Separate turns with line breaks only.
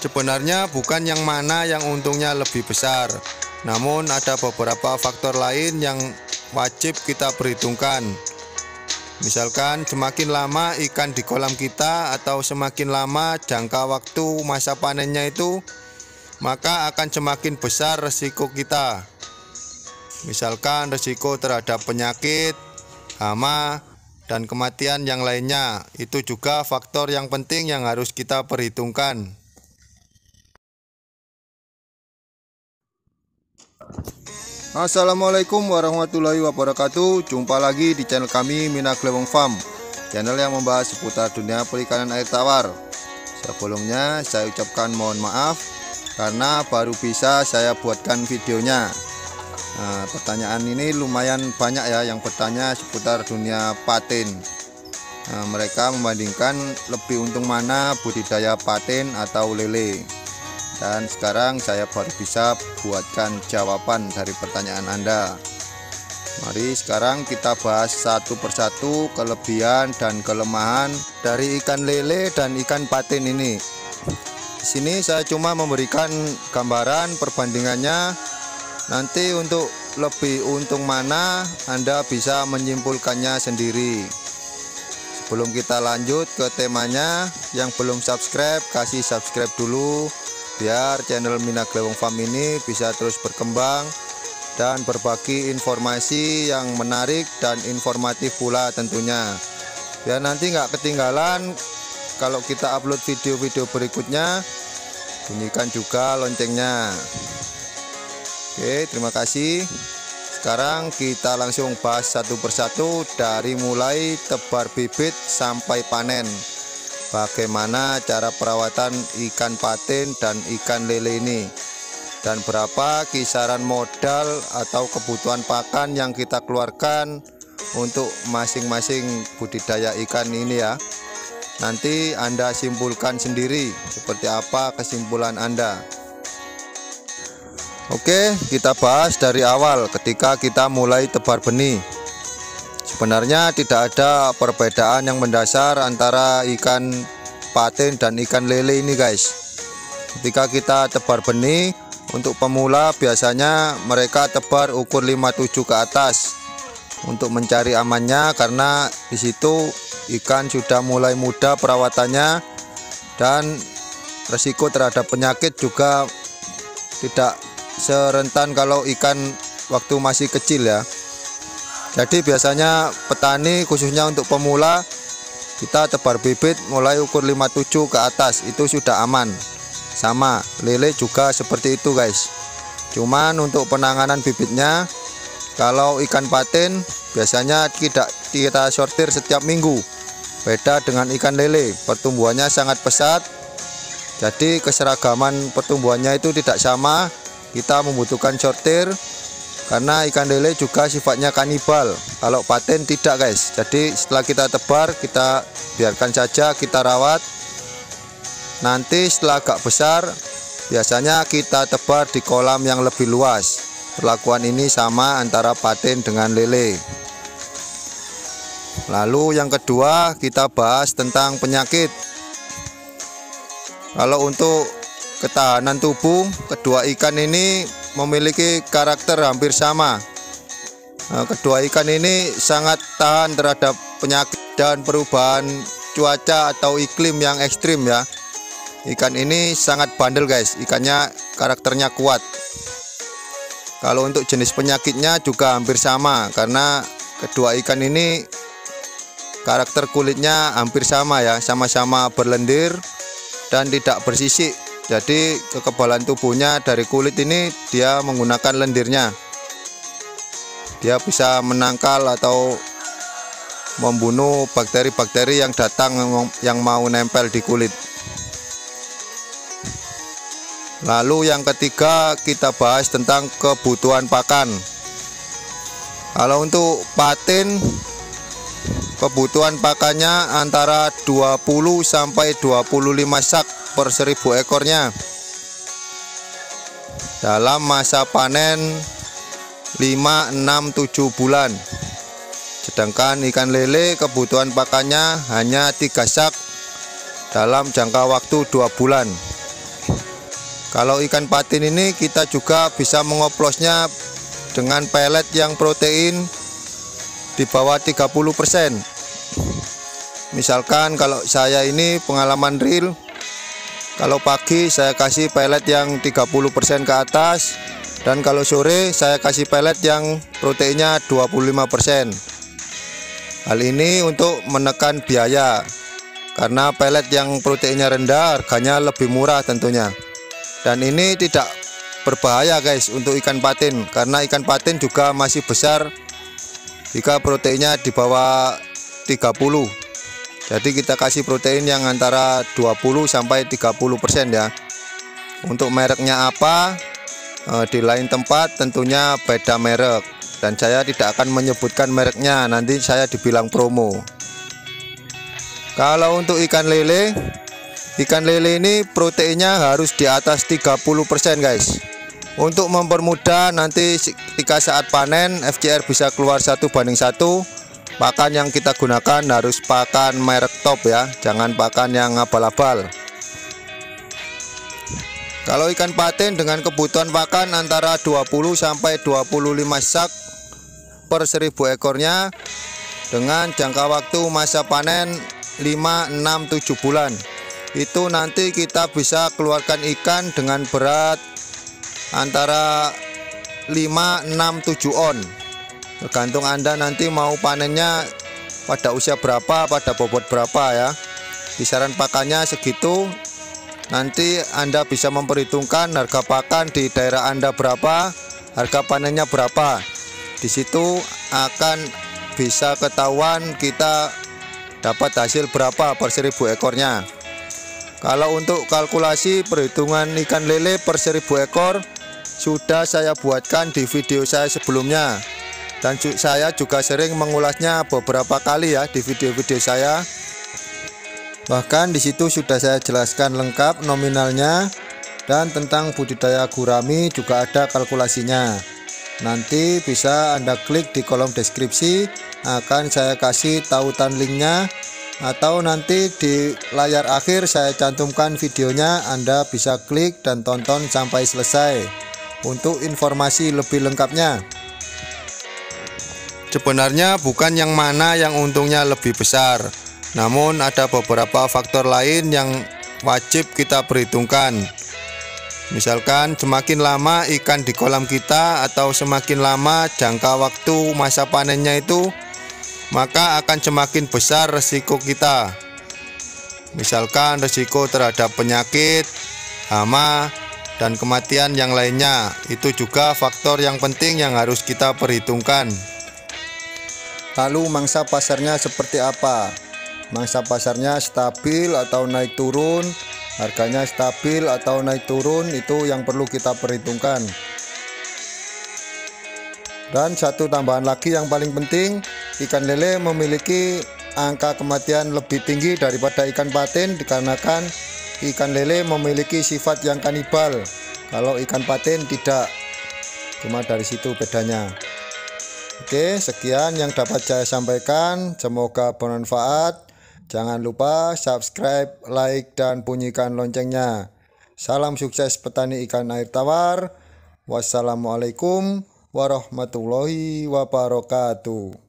Sebenarnya bukan yang mana yang untungnya lebih besar, namun ada beberapa faktor lain yang wajib kita perhitungkan. Misalkan semakin lama ikan di kolam kita atau semakin lama jangka waktu masa panennya itu, maka akan semakin besar resiko kita. Misalkan resiko terhadap penyakit, hama, dan kematian yang lainnya. Itu juga faktor yang penting yang harus kita perhitungkan. Assalamualaikum warahmatullahi wabarakatuh. Jumpa lagi di channel kami Mina Glewong Farm, channel yang membahas seputar dunia perikanan air tawar. Sebelumnya saya ucapkan mohon maaf karena baru bisa saya buatkan videonya. Pertanyaan ini lumayan banyak ya yang bertanya seputar dunia patin. Mereka membandingkan lebih untung mana budidaya patin atau lele. Dan sekarang saya baru bisa buatkan jawaban dari pertanyaan Anda. Mari sekarang kita bahas satu persatu kelebihan dan kelemahan dari ikan lele dan ikan patin ini. Di sini saya cuma memberikan gambaran perbandingannya. Nanti untuk lebih untung mana Anda bisa menyimpulkannya sendiri. Sebelum kita lanjut ke temanya, yang belum subscribe kasih subscribe dulu, biar channel Mina Glewong Farm ini bisa terus berkembang dan berbagi informasi yang menarik dan informatif pula tentunya, biar nanti nggak ketinggalan kalau kita upload video-video berikutnya. Bunyikan juga loncengnya. Oke, terima kasih. Sekarang kita langsung bahas satu persatu dari mulai tebar bibit sampai panen. Bagaimana cara perawatan ikan patin dan ikan lele ini, dan berapa kisaran modal atau kebutuhan pakan yang kita keluarkan untuk masing-masing budidaya ikan ini ya. Nanti Anda simpulkan sendiri seperti apa kesimpulan Anda. Oke, kita bahas dari awal ketika kita mulai tebar benih. Sebenarnya tidak ada perbedaan yang mendasar antara ikan patin dan ikan lele ini guys. Ketika kita tebar benih, untuk pemula biasanya mereka tebar ukur 57 ke atas untuk mencari amannya, karena disitu ikan sudah mulai mudah perawatannya dan resiko terhadap penyakit juga tidak serentan kalau ikan waktu masih kecil ya. Jadi biasanya petani khususnya untuk pemula, kita tebar bibit mulai ukur 57 ke atas itu sudah aman. Sama lele juga seperti itu guys. Cuman untuk penanganan bibitnya, kalau ikan patin biasanya tidak kita sortir setiap minggu. Beda dengan ikan lele, pertumbuhannya sangat pesat. Jadi keseragaman pertumbuhannya itu tidak sama. Kita membutuhkan sortir karena ikan lele juga sifatnya kanibal. Kalau patin tidak guys. Jadi setelah kita tebar, kita biarkan saja, kita rawat. Nanti setelah agak besar, biasanya kita tebar di kolam yang lebih luas. Perlakuan ini sama antara patin dengan lele. Lalu yang kedua, kita bahas tentang penyakit. Kalau untuk ketahanan tubuh, kedua ikan ini memiliki karakter hampir sama. Kedua ikan ini sangat tahan terhadap penyakit dan perubahan cuaca atau iklim yang ekstrim ya. Ikan ini sangat bandel guys, ikannya karakternya kuat. Kalau untuk jenis penyakitnya juga hampir sama, karena kedua ikan ini karakter kulitnya hampir sama ya, sama-sama berlendir dan tidak bersisik. Jadi kekebalan tubuhnya dari kulit ini dia menggunakan lendirnya. Dia bisa menangkal atau membunuh bakteri-bakteri yang datang yang mau nempel di kulit. Lalu yang ketiga, kita bahas tentang kebutuhan pakan. Kalau untuk patin, kebutuhan pakannya antara 20 sampai 25 sak per 1000 ekornya dalam masa panen 5, 6, 7 bulan. Sedangkan ikan lele kebutuhan pakannya hanya 3 sak dalam jangka waktu 2 bulan. Kalau ikan patin ini kita juga bisa mengoplosnya dengan pelet yang protein di bawah 30%. Misalkan kalau saya ini pengalaman real, kalau pagi saya kasih pelet yang 30% ke atas, dan kalau sore saya kasih pelet yang proteinnya 25%. Hal ini untuk menekan biaya, karena pelet yang proteinnya rendah harganya lebih murah tentunya. Dan ini tidak berbahaya guys untuk ikan patin, karena ikan patin juga masih besar jika proteinnya di bawah 30. Jadi kita kasih protein yang antara 20 sampai 30% ya. Untuk mereknya apa, di lain tempat tentunya beda merek, dan saya tidak akan menyebutkan mereknya, nanti saya dibilang promo. Kalau untuk ikan lele ini proteinnya harus di atas 30% guys. Untuk mempermudah nanti ketika saat panen FCR bisa keluar 1:1. Pakan yang kita gunakan harus pakan merek top ya, jangan pakan yang abal-abal. Kalau ikan patin dengan kebutuhan pakan antara 20 sampai 25 sak per 1000 ekornya, dengan jangka waktu masa panen 5, 6, 7 bulan, itu nanti kita bisa keluarkan ikan dengan berat antara 5, 6, 7 on. Tergantung Anda nanti mau panennya pada usia berapa, pada bobot berapa ya. Kisaran pakannya segitu. Nanti Anda bisa memperhitungkan harga pakan di daerah Anda berapa, harga panennya berapa. Di situ akan bisa ketahuan kita dapat hasil berapa per 1000 ekornya. Kalau untuk kalkulasi perhitungan ikan lele per 1000 ekor sudah saya buatkan di video saya sebelumnya. Dan saya juga sering mengulasnya beberapa kali ya di video-video saya. Bahkan di situ sudah saya jelaskan lengkap nominalnya, dan tentang budidaya gurami juga ada kalkulasinya. Nanti bisa Anda klik di kolom deskripsi, akan saya kasih tautan linknya, atau nanti di layar akhir saya cantumkan videonya. Anda bisa klik dan tonton sampai selesai untuk informasi lebih lengkapnya. Sebenarnya bukan yang mana yang untungnya lebih besar, namun ada beberapa faktor lain yang wajib kita perhitungkan. Misalkan semakin lama ikan di kolam kita atau semakin lama jangka waktu masa panennya itu, maka akan semakin besar resiko kita. Misalkan resiko terhadap penyakit, hama, dan kematian yang lainnya. Itu juga faktor yang penting yang harus kita perhitungkan. Lalu mangsa pasarnya seperti apa? Mangsa pasarnya stabil atau naik turun, harganya stabil atau naik turun, itu yang perlu kita perhitungkan. Dan satu tambahan lagi yang paling penting, ikan lele memiliki angka kematian lebih tinggi daripada ikan patin, dikarenakan ikan lele memiliki sifat yang kanibal, kalau ikan patin tidak. Cuma dari situ bedanya. Oke, sekian yang dapat saya sampaikan, semoga bermanfaat. Jangan lupa subscribe, like, dan bunyikan loncengnya. Salam sukses petani ikan air tawar. Wassalamualaikum warahmatullahi wabarakatuh.